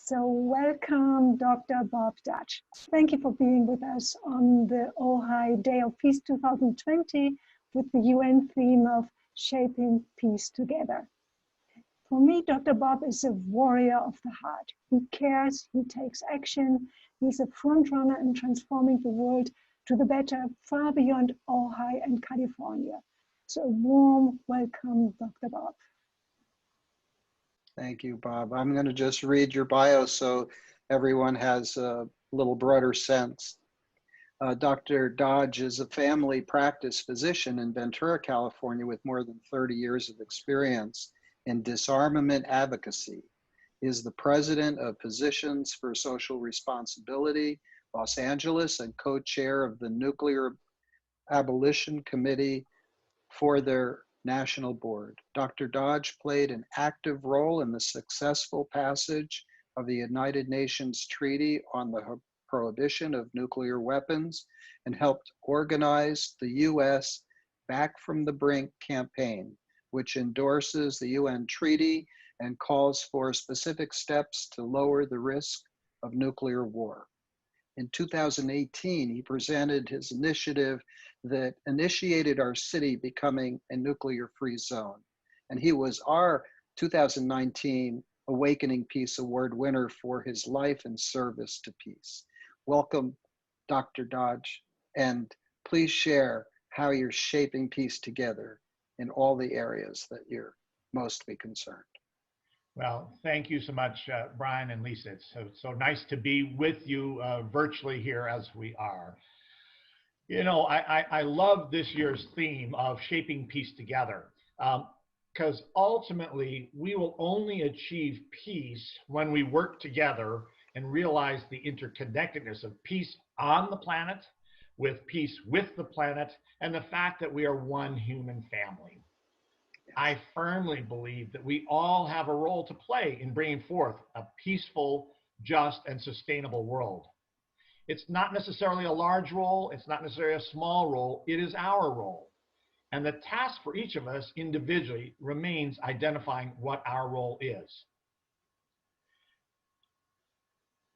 So welcome, Dr. Bob Dutch. Thank you for being with us on the Ojai Day of Peace 2020 with the UN theme of Shaping Peace Together. For me, Dr. Bob is a warrior of the heart. He cares, he takes action. He's a front runner in transforming the world to the better, far beyond Ojai and California. So a warm welcome, Dr. Bob. Thank you, Bob. I'm going to just read your bio so everyone has a little broader sense. Dr. Dodge is a family practice physician in Ventura, California, with more than 30 years of experience in disarmament advocacy. He is the president of Physicians for Social Responsibility, Los Angeles, and co-chair of the Nuclear Abolition Committee for their National Board. Dr. Dodge played an active role in the successful passage of the United Nations Treaty on the Prohibition of Nuclear Weapons and helped organize the U.S. Back from the Brink campaign, which endorses the UN treaty and calls for specific steps to lower the risk of nuclear war. In 2018, he presented his initiative that initiated our city becoming a nuclear-free zone. And he was our 2019 Awakening Peace Award winner for his life and service to peace. Welcome, Dr. Dodge, and please share how you're shaping peace together in all the areas that you're mostly concerned. Well, thank you so much, Brian and Lisa. It's so nice to be with you virtually here as we are. You know, I love this year's theme of shaping peace together, because ultimately we will only achieve peace when we work together and realize the interconnectedness of peace on the planet, with peace with the planet, and the fact that we are one human family. I firmly believe that we all have a role to play in bringing forth a peaceful, just, and sustainable world. It's not necessarily a large role, it's not necessarily a small role, it is our role. And the task for each of us individually remains identifying what our role is.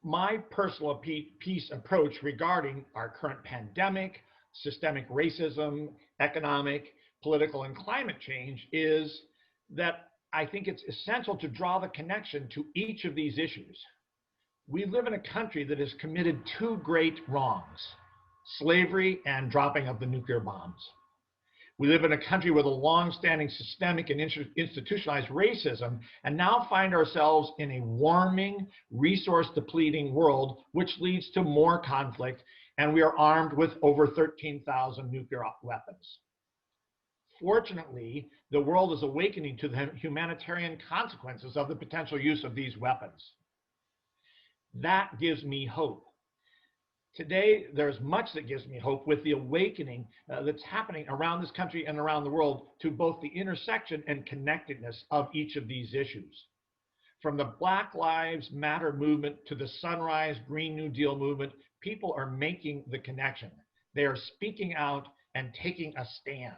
My personal peace approach regarding our current pandemic, systemic racism, economic, political, and climate change is that I think it's essential to draw the connection to each of these issues. We live in a country that has committed two great wrongs: slavery and dropping of the nuclear bombs. We live in a country with a long-standing systemic and institutionalized racism, and now find ourselves in a warming, resource-depleting world, which leads to more conflict, and we are armed with over 13,000 nuclear weapons. Fortunately, the world is awakening to the humanitarian consequences of the potential use of these weapons. That gives me hope. Today, there's much that gives me hope with the awakening that's happening around this country and around the world to both the intersection and connectedness of each of these issues. From the Black Lives Matter movement to the Sunrise Green New Deal movement, people are making the connection. They are speaking out and taking a stand.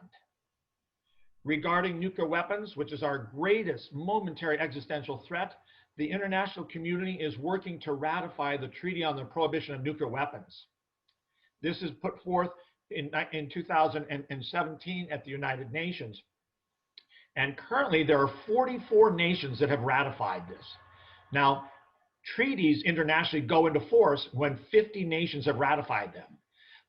Regarding nuclear weapons, which is our greatest momentary existential threat, the international community is working to ratify the Treaty on the Prohibition of Nuclear Weapons. This is put forth in 2017 at the United Nations. And currently there are 44 nations that have ratified this. Now, treaties internationally go into force when 50 nations have ratified them.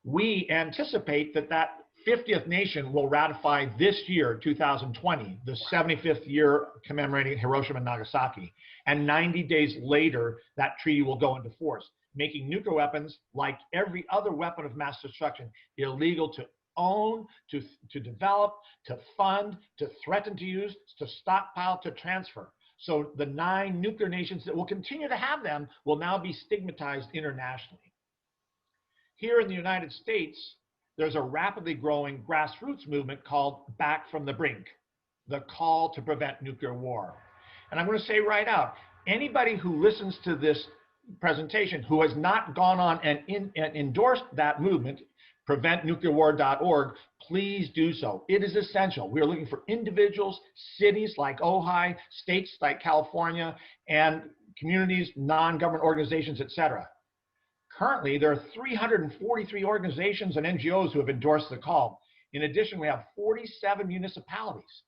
We anticipate that that 50th nation will ratify this year, 2020, the 75th year commemorating Hiroshima and Nagasaki. And 90 days later, that treaty will go into force, making nuclear weapons, like every other weapon of mass destruction, illegal to own, to develop, to fund, to threaten to use, to stockpile, to transfer. So the 9 nuclear nations that will continue to have them will now be stigmatized internationally. Here in the United States, there's a rapidly growing grassroots movement called Back from the Brink, the call to prevent nuclear war. And I'm going to say right out, anybody who listens to this presentation who has not gone on and endorsed that movement, preventnuclearwar.org, please do so. It is essential. We are looking for individuals, cities like Ojai, states like California, and communities, non-government organizations, etc. Currently, there are 343 organizations and NGOs who have endorsed the call. In addition, we have 47 municipalities.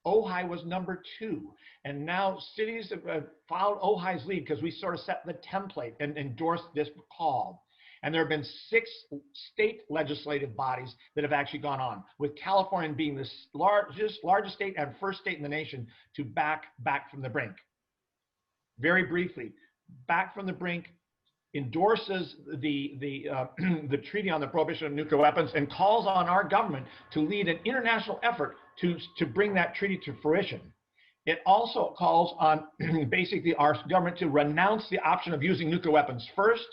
Ojai was number 2, and now cities have followed Ojai's lead because we sort of set the template and endorsed this call. And there have been 6 state legislative bodies that have actually gone on, with California being the largest state and first state in the nation to back from the brink. Very briefly, Back from the Brink endorses the Treaty on the Prohibition of Nuclear Weapons and calls on our government to lead an international effort to bring that treaty to fruition. It also calls on basically our government to renounce the option of using nuclear weapons first.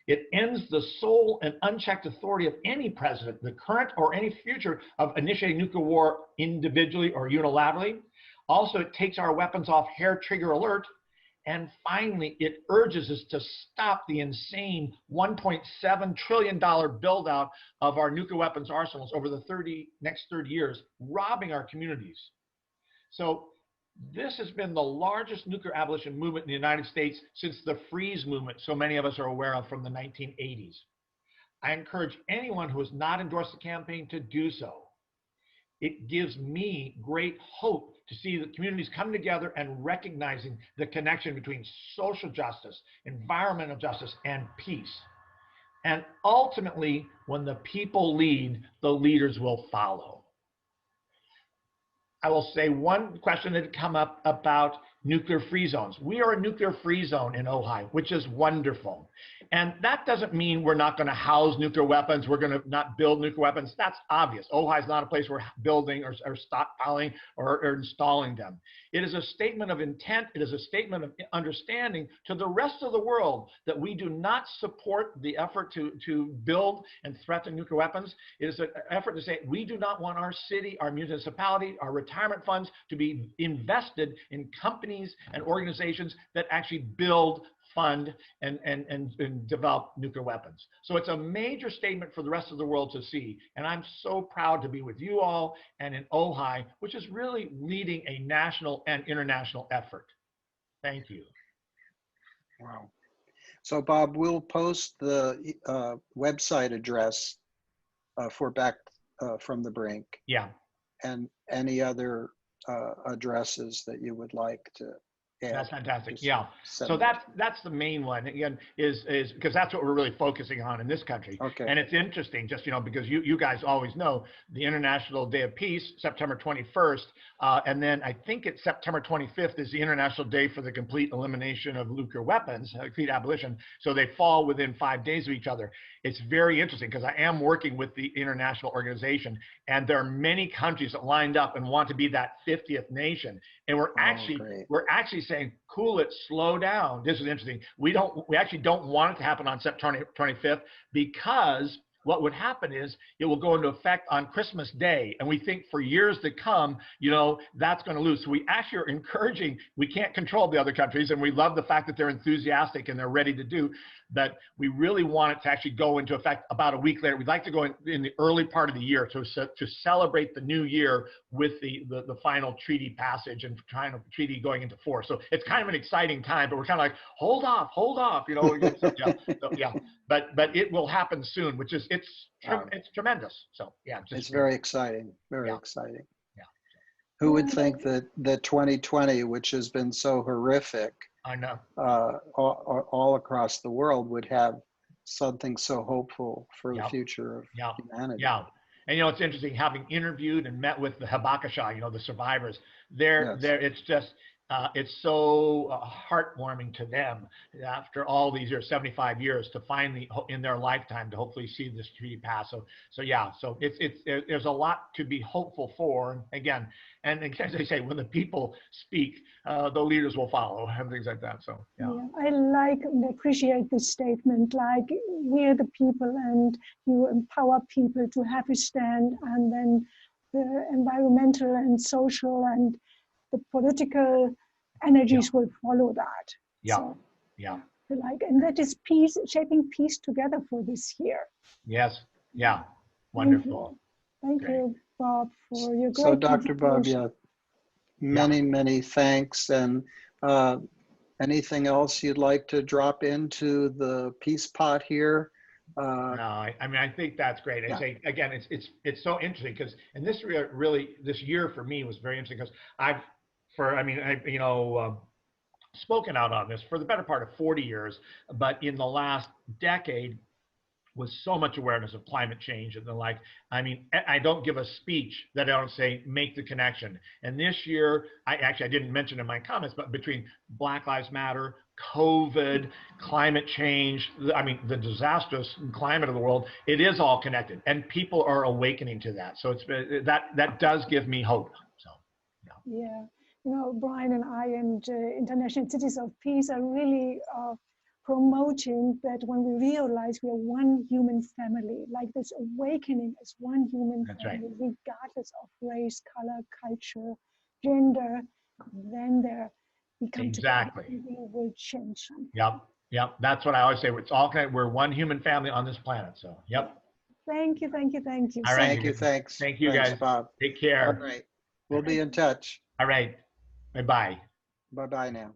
It ends the sole and unchecked authority of any president, the current or any future, of initiating nuclear war individually or unilaterally. Also, it takes our weapons off hair trigger alert. And finally, it urges us to stop the insane $1.7 trillion build out of our nuclear weapons arsenals over the next 30 years, robbing our communities. So this has been the largest nuclear abolition movement in the United States since the freeze movement, so many of us are aware of, from the 1980s. I encourage anyone who has not endorsed the campaign to do so. It gives me great hope to see the communities come together and recognizing the connection between social justice, environmental justice, and peace. And ultimately, when the people lead, the leaders will follow. I will say one question that had come up about nuclear free zones. We are a nuclear free zone in Ojai, which is wonderful. And that doesn't mean we're not going to house nuclear weapons. We're going to not build nuclear weapons. That's obvious. Ojai is not a place we're building or stockpiling or installing them. It is a statement of intent. It is a statement of understanding to the rest of the world that we do not support the effort to build and threaten nuclear weapons. It is an effort to say we do not want our city, our municipality, our retirement funds to be invested in companies and organizations that actually build, fund, and develop nuclear weapons. So it's a major statement for the rest of the world to see. And I'm so proud to be with you all and in Ojai, which is really leading a national and international effort. Thank you. Wow. So Bob, we'll post the website address for Back from the Brink. Yeah. And any other addresses that you would like to add. That's fantastic. Yeah. So that's the main one. Again, is because that's what we're really focusing on in this country. Okay. And it's interesting, just because you guys always know the International Day of Peace, September 21st, and then I think it's September 25th is the International Day for the Complete Elimination of Nuclear Weapons, complete abolition. So they fall within 5 days of each other. It's very interesting because I am working with the international organization, and there are many countries that lined up and want to be that 50th nation. And we're actually saying, cool it, slow down. This is interesting. We actually don't want it to happen on September 25th because what would happen is it will go into effect on Christmas Day. And we think for years to come, that's going to lose. So we actually are encouraging, we can't control the other countries, and we love the fact that they're enthusiastic and they're ready to do, but we really want it to actually go into effect about a week later. We'd like to go in the early part of the year to celebrate the new year with the final treaty passage and treaty going into force. So it's kind of an exciting time, but we're kind of like, hold off, yeah. But it will happen soon, which is it's tremendous. So yeah, it's very exciting, very exciting. Yeah. Who would think that 2020, which has been so horrific, I know, all across the world, would have something so hopeful for the future of humanity. Yeah. And it's interesting, having interviewed and met with the Habakasha, the survivors. It's just it's so heartwarming to them after all these years, 75 years, to finally in their lifetime to hopefully see this treaty pass. So there's a lot to be hopeful for. And again, as they say, when the people speak, the leaders will follow and things like that. So yeah. I like and appreciate this statement. Like, we're the people, and you empower people to have a stand, and then the environmental and social and the political energies will follow that. And that is peace, shaping peace together for this year. Yes. Yeah. Wonderful. Thank you, Bob, for your great So Dr. Bob, many thanks. And Anything else you'd like to drop into the peace pot here? No, I mean, I think that's great. I Yeah. say again, it's so interesting because, and this really this year for me was very interesting because I've spoken out on this for the better part of 40 years, but in the last decade was so much awareness of climate change and the like. I mean, I don't give a speech that I don't say, make the connection. And this year, I didn't mention in my comments, but between Black Lives Matter, COVID, climate change, I mean, the disastrous climate of the world, it is all connected and people are awakening to that. So that does give me hope. So, yeah. Yeah. You know, Brian and I and International Cities of Peace are really promoting that when we realize we are one human family, like this awakening as one human That's family, right. regardless of race, color, culture, gender, then we come Exactly. together and we will change something. Yep. That's what I always say. It's all connected. We're one human family on this planet. So, yep. Thank you. All right. Thank you. Thanks. Thank you, Thanks, guys. Bob. Take care. All right. We'll be in touch. All right. Bye-bye. Bye-bye now.